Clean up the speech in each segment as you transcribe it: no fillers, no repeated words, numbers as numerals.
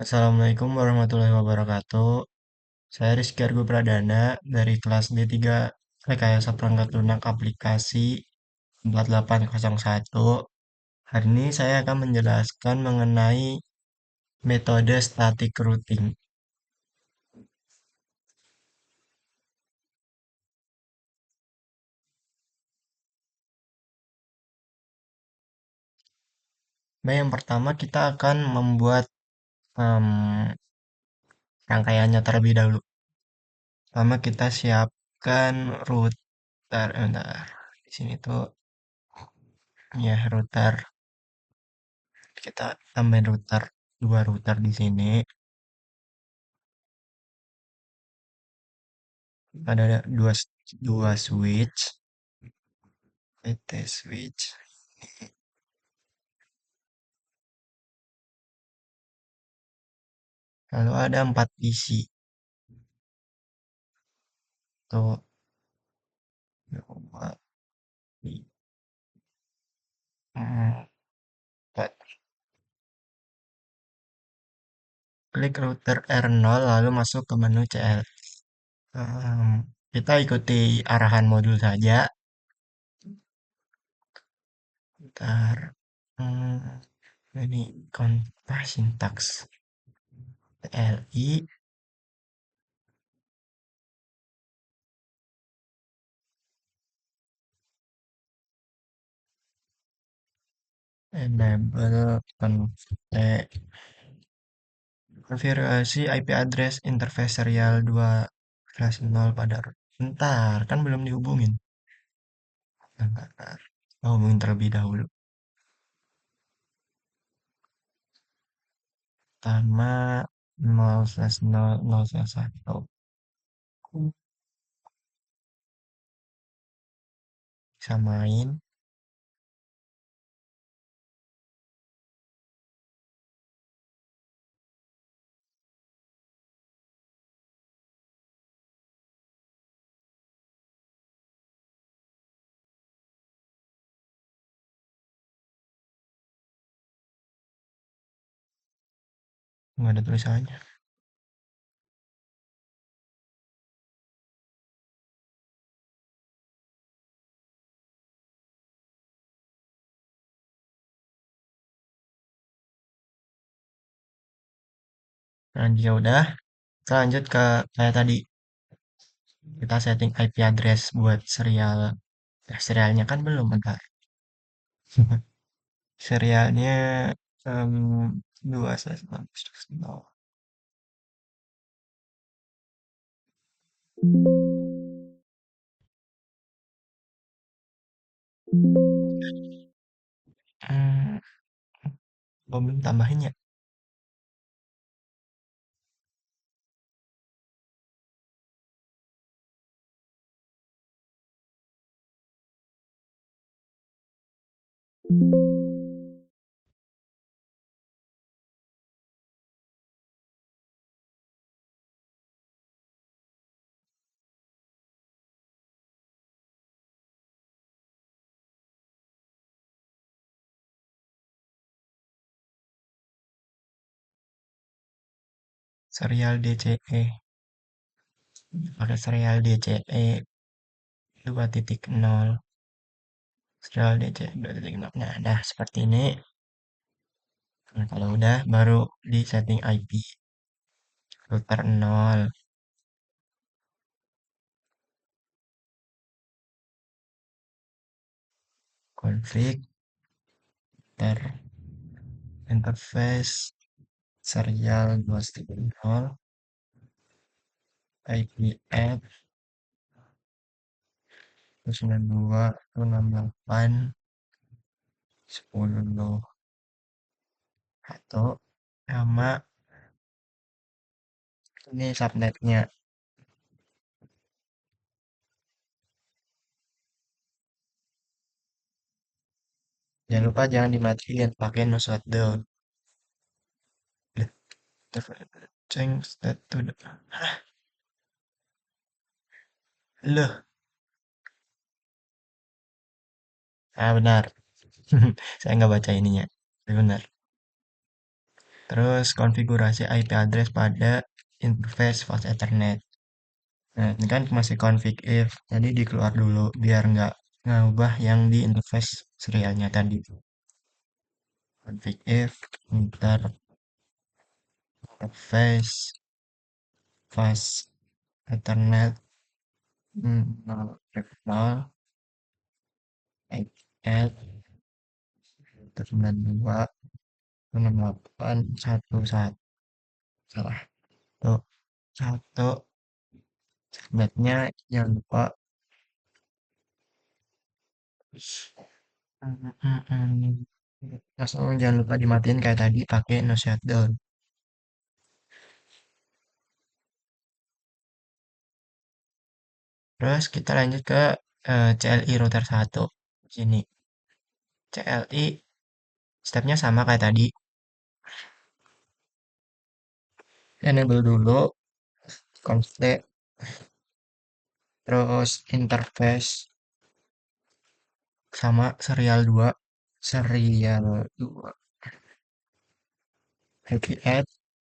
Assalamualaikum warahmatullahi wabarakatuh. Saya Rizky Argo Pradana dari kelas D3 Rekayasa Perangkat Lunak Aplikasi 4801. Hari ini saya akan menjelaskan mengenai metode static routing. Nah, yang pertama kita akan membuat em, rangkaiannya terlebih dahulu. Pertama kita siapkan router. Bentar. Di sini tuh ya router. Kita tambahin router, dua router di sini. Ada dua switch, PT switch. Lalu ada 4 PC. Tuh, dua, tiga, empat. Klik router R0 lalu masuk ke menu CL. Kita ikuti arahan modul saja. Ntar, hmm, ini kontra sintaks CLI enable konfigurasi IP address interface serial 2/0 pada bentar, kan belum dihubungin. Bentar, hubungin terlebih dahulu. Pertama 0/0/1. Bisa main. Nggak ada tulisannya. Nah, dia udah. Kita lanjut ke kayak tadi. Kita setting IP address buat serial. Serialnya kan belum, bentar. Serialnya em, 2/1. Hmm, belum tambahin ya. Serial DCE. Pakai serial DCE 2.0. Serial DCE 2.0. Nah, dah seperti ini. Nah, kalau udah baru di setting IP router 0, config ter interface serial 2.0 IP add 92 168 10 atau sama ini subnetnya. Jangan lupa jangan dimatiin, pakai no shutdown. Change that to the... Loh, benar. Saya nggak baca ininya. Benar. Terus konfigurasi IP address pada interface fast Ethernet. Nah, ini kan masih config if, jadi dikeluar dulu biar nggak ngubah yang di interface serialnya tadi. Config if interface fast Ethernet 0 at 92 68 11 salah tuh satu subnetnya jangan lupa. Langsung jangan lupa dimatiin kayak tadi pakai no shutdown. Terus kita lanjut ke CLI router 1. Sini CLI stepnya sama kayak tadi. Enable dulu config, terus interface sama serial 2 IP add.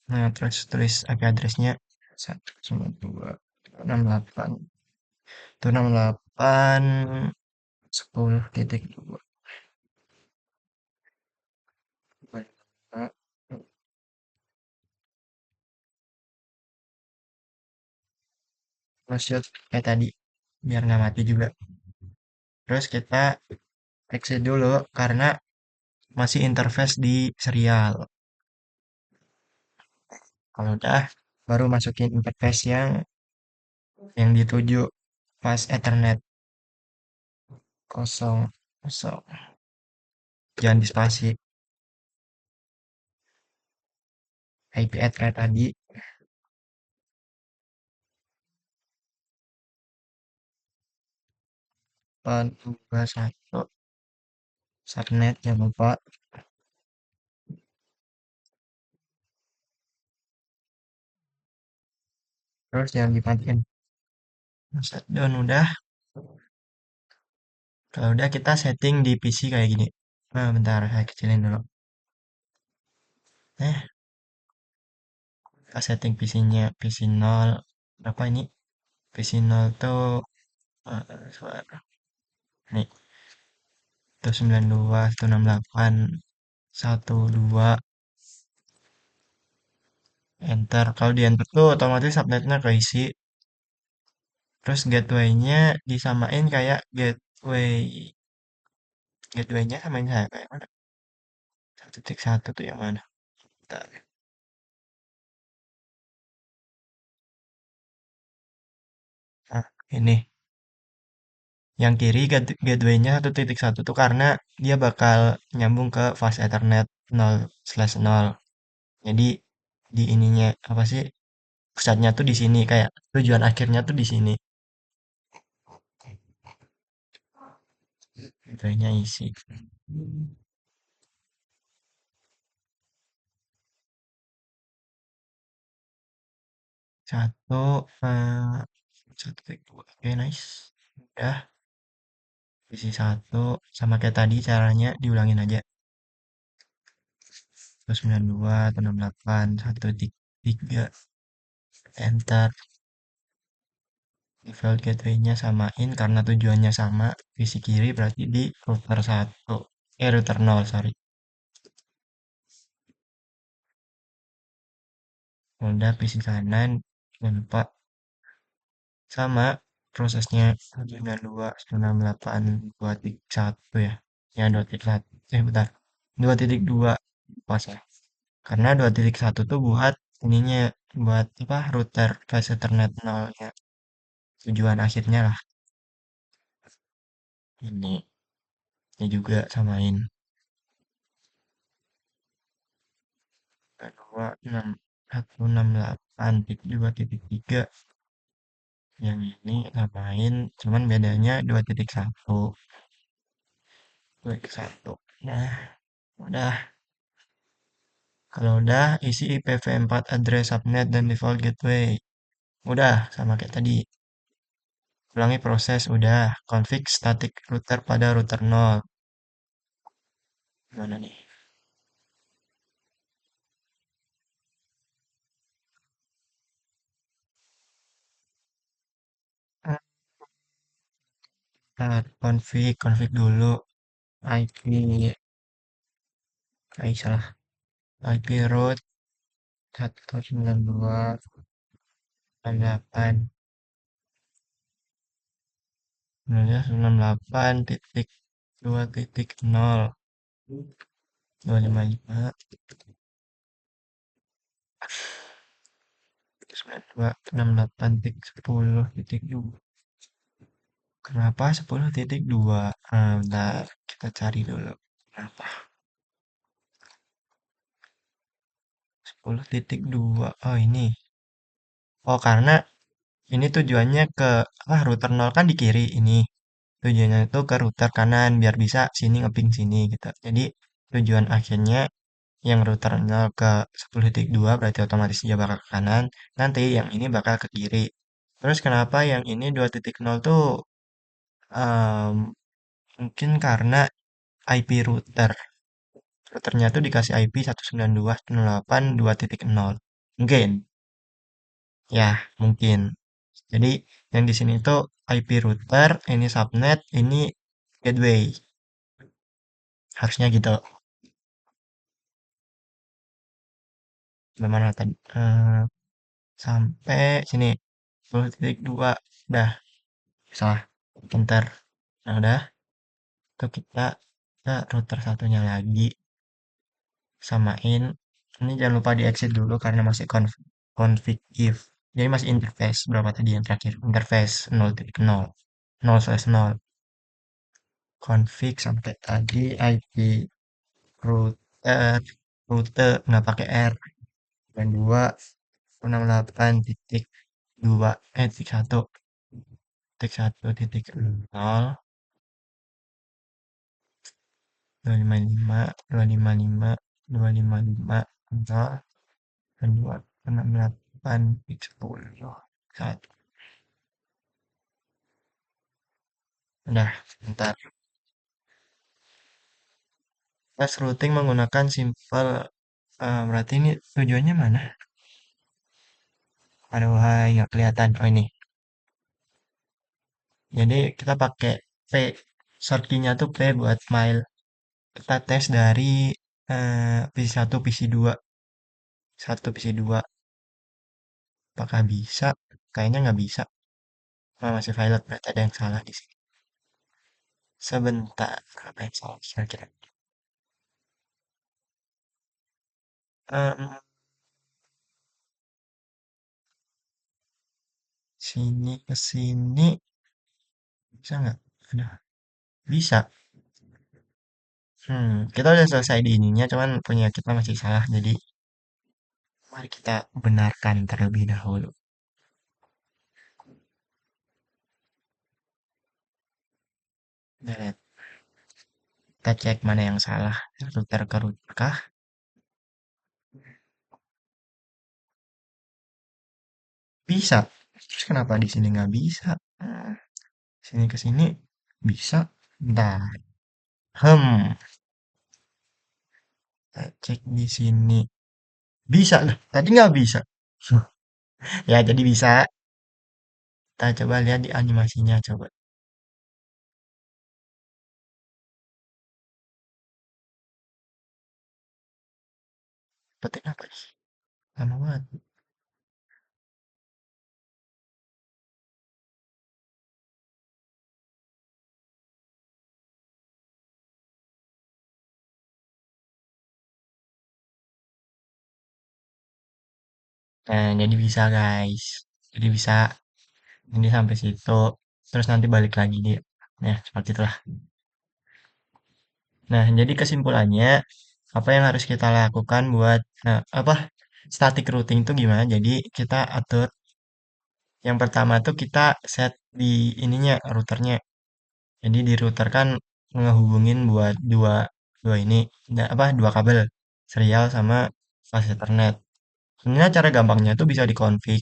Nah, terus tulis IP addressnya 192.68 itu 68.10.2. Close kayak tadi biar nggak mati juga. Terus kita exit dulu karena masih interface di serial. Kalau udah baru masukin interface yang dituju pas Ethernet 00. Jangan di spasi. IP address tadi 821 subnet jangan lupa. Terus jangan dimatiin. Shutdown udah. Kalau udah kita setting di PC kayak gini. Nah, bentar saya kecilin dulu. Eh, kita setting PC-nya PC 0. Berapa ini? PC 0 tuh suara. Nih, tuh 92, 168, 12, enter. Kalau di enter tuh otomatis subnetnya keisi. Terus gateway-nya disamain kayak gateway-nya samain saya kayak mana? 1.1 tuh yang mana? Bentar. Nah, ini. Yang kiri gateway-nya 1.1 tuh karena dia bakal nyambung ke fast Ethernet 0/0. Jadi di ininya apa sih? Pusatnya tuh di sini kayak tujuan akhirnya tuh di sini. Gateway-nya isi. Satu, eh, 1.2. Oke, nice. Udah, isi satu sama kayak tadi caranya diulangin aja. 92, 168, 1.3, enter. Default gateway-nya samain karena tujuannya sama. Sisi kiri berarti di router 1. Router 0, sorry. Udah PC kanan, jangan lupa sama prosesnya 192, 168, 2.1 ya. Ya 2.1. Bentar. 2.2 pas ya. Karena 2.1 tuh buat ininya buat apa router fast Ethernet 0 ya. Tujuan akhirnya lah. Ini juga samain. 168.2.3 yang ini samain cuman bedanya 2.1. Nah udah, kalau udah isi IPv4 address subnet dan default gateway udah sama kayak tadi. Ulangi proses udah. Config static router pada router 0. Mana nih? Config dulu IP, salah, IP root 192.168 998.2.0 255 92.68.10.2. Kenapa 10.2? Bentar, kita cari dulu. Kenapa 10.2? Oh ini. Oh karena ini tujuannya ke router 0 kan di kiri ini. Tujuannya itu ke router kanan biar bisa sini ngeping sini gitu. Jadi tujuan akhirnya yang router 0 ke 10.2 berarti otomatis dia bakal ke kanan. Nanti yang ini bakal ke kiri. Terus kenapa yang ini 2.0 tuh em, mungkin karena IP router. Routernya tuh dikasih IP 192.168.2.0. Mungkin, ya mungkin. Jadi yang di sini tuh IP router, ini subnet, ini gateway. Harusnya gitu. Gimana tadi? Sampai sini 10.2. Udah, salah. Enter. Nah, udah. Tuh kita ke router satunya lagi. Samain. Ini jangan lupa di exit dulu karena masih config if. Jadi masih interface. Berapa tadi yang terakhir? Interface 0.0. 0/0. Config sampai tadi IP router. Rute nggak pakai R. Dan 268.2 titik 1.1.0 255 255 255 nol dan 268 titik 10 1. Udah, bentar. Tes routing menggunakan simple. Berarti ini tujuannya mana? Aduh, hai, nggak kelihatan. Oh ini. Jadi kita pakai P. Short key-nya tuh P buat file. Kita tes dari PC1, PC2. 1, PC2. Apakah bisa? Kayaknya nggak bisa. Masih pilot, berarti ada yang salah di sini. Sebentar, apa yang salah kira-kira? Em, sini ke sini bisa nggak? Ada. Bisa. Kita udah selesai di ininya, cuman punya kita masih salah. Jadi mari kita benarkan terlebih dahulu. Lihat, kita cek mana yang salah. Router ke router kah? Bisa. Terus kenapa di sini nggak bisa? Sini ke sini bisa. Bentar. Hmm, kita cek di sini. Bisa lah. Tadi nggak bisa. Ya, jadi bisa. Kita coba lihat di animasinya coba. Petik apa nih? Lama banget. Nah, jadi bisa guys. Jadi bisa ini sampai situ. Terus nanti balik lagi dia. Nah, seperti itulah. Nah, jadi kesimpulannya apa yang harus kita lakukan buat apa static routing itu gimana? Jadi kita atur yang pertama tuh kita set di ininya routernya. Jadi di router kan ngehubungin buat dua dua ini apa dua kabel serial sama flash Ethernet. Sebenarnya cara gampangnya tuh bisa dikonfig.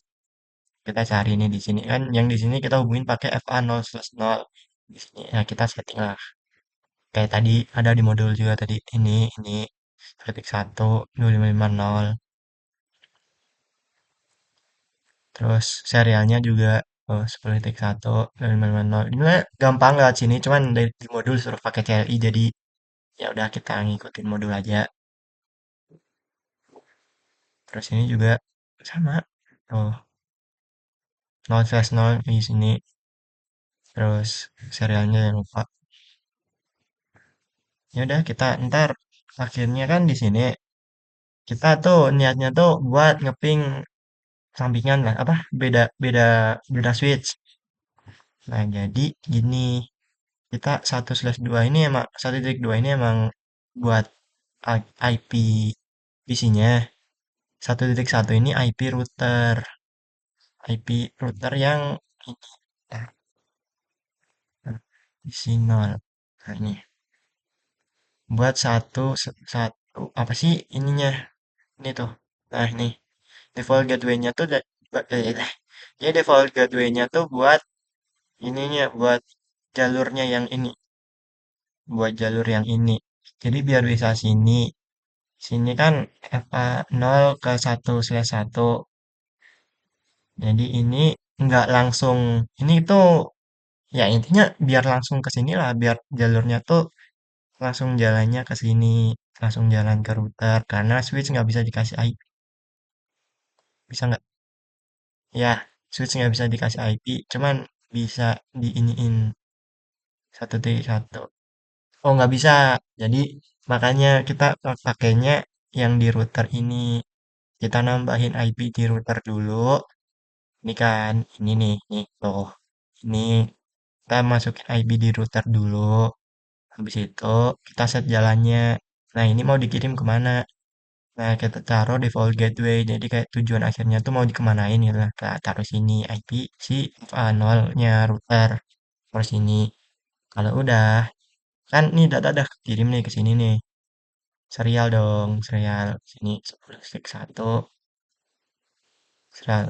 Kita cari nih di sini kan, yang di sini kita hubungin pakai FA0/0. Di sini, ya kita setting lah. Kayak tadi ada di modul juga tadi ini titik 1 2550. Terus serialnya juga Oh, 10.1 dan 5.0. Ini gampang lewat sini, cuman di modul suruh pakai CLI, jadi ya udah kita ngikutin modul aja. Terus ini juga sama. Oh, 0/0 di sini. Terus serialnya yang lupa. Ya udah kita ntar akhirnya kan di sini kita tuh niatnya tuh buat ngeping sampingan lah apa beda beda beda switch. Nah, jadi gini, kita 1/2 ini emang 1.2 ini emang buat IP PC-nya. 1.1 ini IP router. IP router yang ini. Nah, PC 0. Nah, ini buat satu apa sih ininya? Ini tuh. Nah, ini default gateway-nya tuh ya default gateway-nya tuh buat ininya buat jalurnya yang ini, buat jalur yang ini. Jadi biar bisa sini. Sini kan FA 0 ke 1/1. Jadi ini nggak langsung, ini tuh ya intinya biar langsung ke sini lah, biar jalurnya tuh langsung jalannya ke sini, langsung jalan ke router. Karena switch nggak bisa dikasih IP, bisa nggak? Ya, switch nggak bisa dikasih IP, cuman bisa diiniin 1.1. Oh, nggak bisa. Jadi makanya kita pakainya yang di router ini. Kita nambahin IP di router dulu. Ini kan, ini nih tuh. Ini kita masukin IP di router dulu. Habis itu kita set jalannya. Nah, ini mau dikirim kemana? Nah, kita taruh default gateway. Jadi kayak tujuan akhirnya tuh mau dikemanain gitu lah. Kita taruh sini IP si FA0-nya router. Terus sini. Kalau udah, kan nih data udah kirim nih ke sini nih. Serial dong, serial. Sini 10.1, serial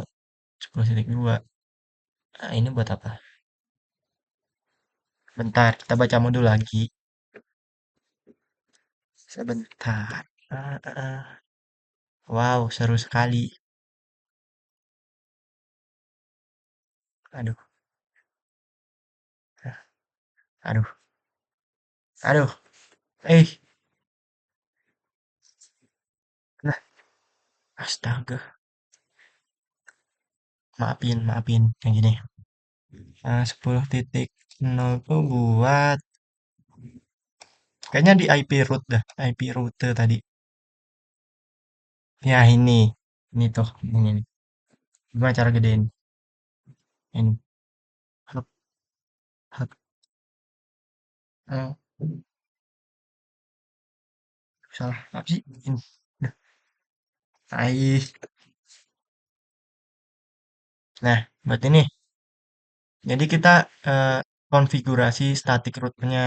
10.2. Nah, ini buat apa? Bentar, kita baca modul lagi. Sebentar. Ah, ah, ah. Wow, seru sekali. Aduh, ah, aduh, aduh. Eh, nah, astaga. Maafin, maafin. Yang gini. 10.0 tuh buat kayaknya di IP root dah, IP rute tadi. Ya ini tuh, ini nih. Gimana cara gedein? Ini, hap, hap, eh, salah apa sih? Ini, dah, nah, berarti nih. Jadi kita eh, konfigurasi static root-nya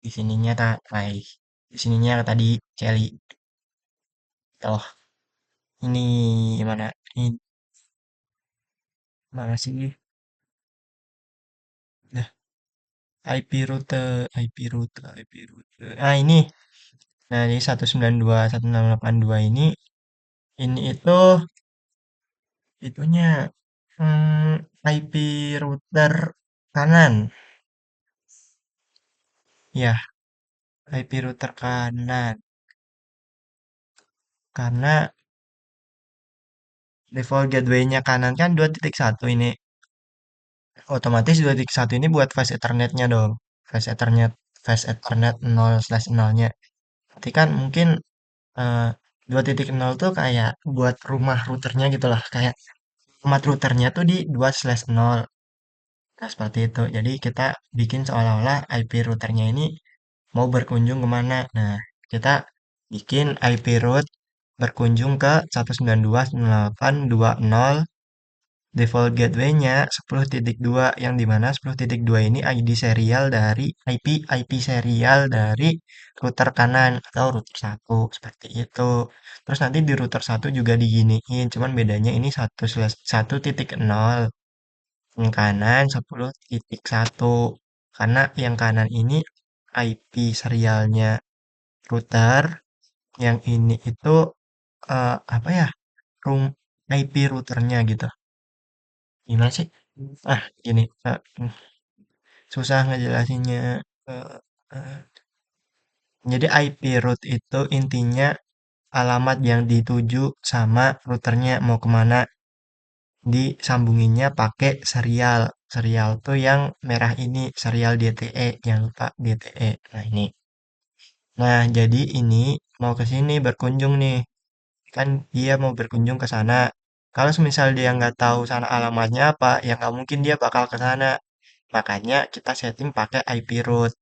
di sininya di sininya tadi Celi. Oh, ini mana? Ini mana sih? Nah, IP rute, IP rute, IP rute. Ah, ini. Nah, ini 192.168.2 ini itu itunya IP router kanan. Ya, IP router kanan. Karena default gateway-nya kanan kan 2.1 ini. Otomatis 2.1 ini buat fast Ethernet-nya dong. Fast Ethernet 0/0-nya. Berarti kan mungkin 2.0 tuh kayak buat rumah routernya gitu lah. Kayak format routernya tuh di 2/0. Nah, seperti itu. Jadi kita bikin seolah-olah IP routernya ini mau berkunjung kemana. Nah, kita bikin IP route berkunjung ke 192.168.2.0. Default gateway-nya 10.2 yang dimana 10.2 ini ID serial dari IP serial dari router kanan atau router satu seperti itu. Terus nanti di router satu juga diginiin, cuman bedanya ini 1.1.0 yang kanan 10.1 karena yang kanan ini IP serialnya router, yang ini itu apa ya? Room IP routernya gitu. Gimana sih? Gini, susah ngejelasinnya. Eh, eh, jadi IP root itu intinya alamat yang dituju sama routernya mau kemana, disambunginnya pakai serial. Serial tuh yang merah ini, serial DTE, jangan lupa DTE. Nah ini. Nah, jadi ini mau ke sini berkunjung nih. Kan dia mau berkunjung ke sana. Kalau semisal dia nggak tahu sana alamatnya apa, ya nggak mungkin dia bakal ke sana. Makanya kita setting pakai IP root.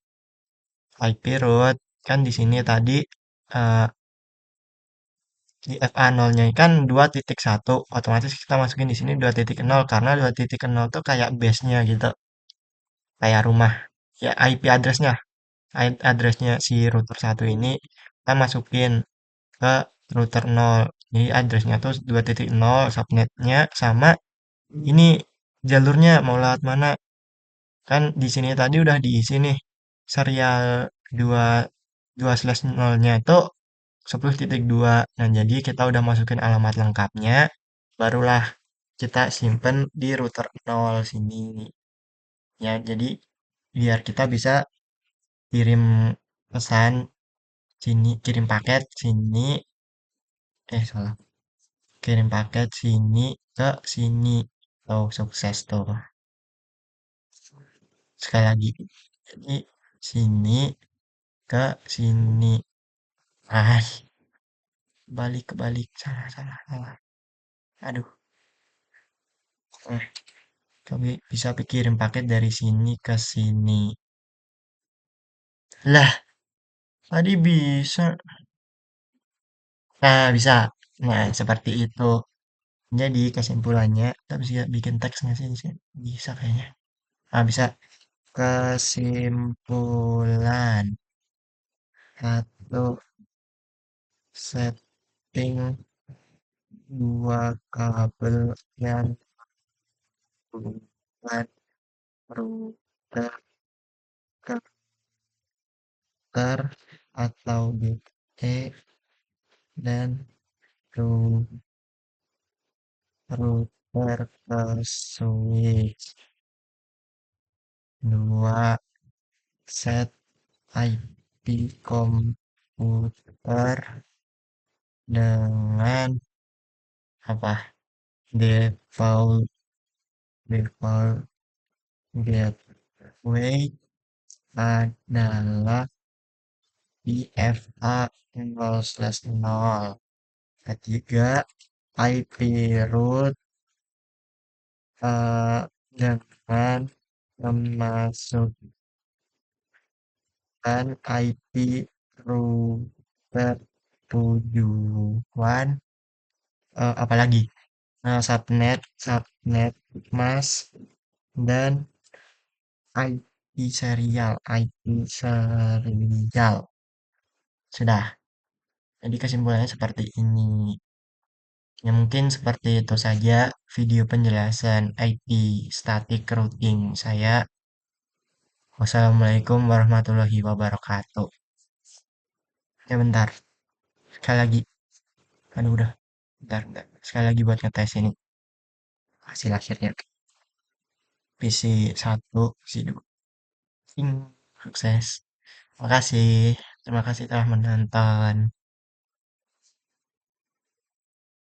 IP root kan di sini tadi eh, di FA 0-nya kan 2.1, otomatis kita masukin di sini 2.0 karena 2.0 tuh kayak base-nya gitu, kayak rumah. Ya IP address-nya, IP address-nya si router satu ini kita masukin ke router 0. Jadi address-nya tuh 2.0, subnet-nya sama ini jalurnya mau lewat mana. Kan di sini tadi udah diisi nih serial 2 2/0-nya itu 10.2. Nah, jadi kita udah masukin alamat lengkapnya, barulah kita simpen di router 0 sini. Ya, jadi biar kita bisa kirim pesan sini, kirim paket sini, salah, kirim paket sini ke sini. Tuh, sukses tuh. Sekali lagi. Jadi, sini ke sini. Ah, balik kebalik. Salah, salah, salah. Aduh. Nah, kami bisa kirim paket dari sini ke sini. Lah, tadi bisa. Nah, bisa. Nah, seperti itu. Jadi kesimpulannya, kita bisa bikin teks nggak sih? Bisa kayaknya. Nah, bisa. Kesimpulan. Satu, setting dua kabel yang bukan router router atau DE dan router ke switch. Dua, set IP komputer dengan apa? Default default gateway adalah IFA 0/0. Ketiga, IP root dengan memasukkan IP router tujuan, apalagi subnet mask dan IP serial. Sudah. Jadi kesimpulannya seperti ini. Ya mungkin seperti itu saja video penjelasan IP static routing saya. Wassalamualaikum warahmatullahi wabarakatuh. Ya bentar, sekali lagi. Aduh udah, bentar, bentar. Sekali lagi buat ngetes ini. Hasil akhirnya. PC 1, PC 2. Sukses. Terima kasih telah menonton.